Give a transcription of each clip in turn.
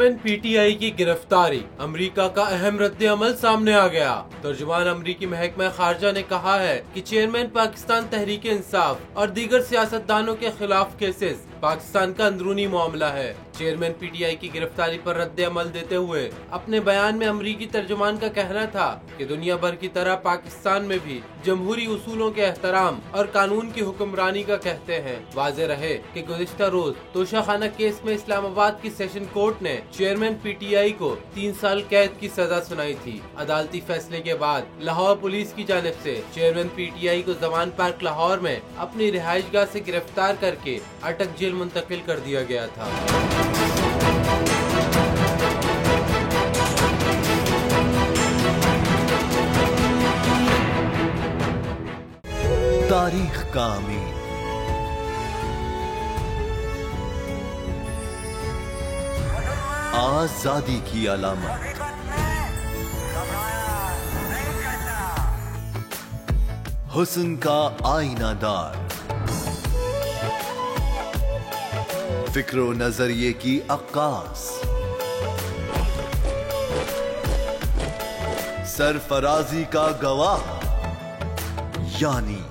Chairman PTI की गिरफ्तारी, America का अहम रद्द-ए-अमल सामने आ गया। तर्जुमान अमरीकी महकमा खारजा ने कहा है कि चेयरमैन पाकिस्तान तहरीक इंसाफ और दीगर सियासतदानों के खिलाफ केसेस पाकिस्तान का अंदरूनी मामला है। चेयरमैन पीटीआई की गिरफ्तारी पर रद्द-ए-अमल देते हुए अपने बयान में अमरीकी तर्जुमान का कहना था कि दुनिया भर की तरह पाकिस्तान में भी जमहूरी उसूलों के एहतराम और कानून की हुक्मरानी का कहते हैं। वाज़ेह रहे कि गुज़िश्ता रोज तोशाखाना केस में इस्लामाबाद की सेशन कोर्ट ने चेयरमैन पीटीआई को 3 साल कैद की सजा सुनाई थी। अदालती फैसले के बाद लाहौर पुलिस की जानिब से चेयरमैन पीटीआई को जमान पार्क लाहौर में अपनी रिहाइशगाह से गिरफ्तार करके अटक जेल मुंतकिल कर दिया गया था। तारीख का अमीर, आजादी की अलामत, हुस्न का आईनादार, फिक्रो नजरिए की अक्कास, सरफराजी का गवाह, यानी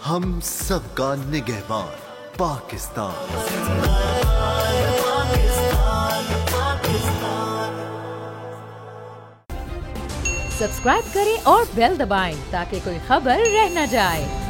हम सबका निगहबान पाकिस्तान। सब्सक्राइब करें और बेल दबाएं ताकि कोई खबर रह न जाए।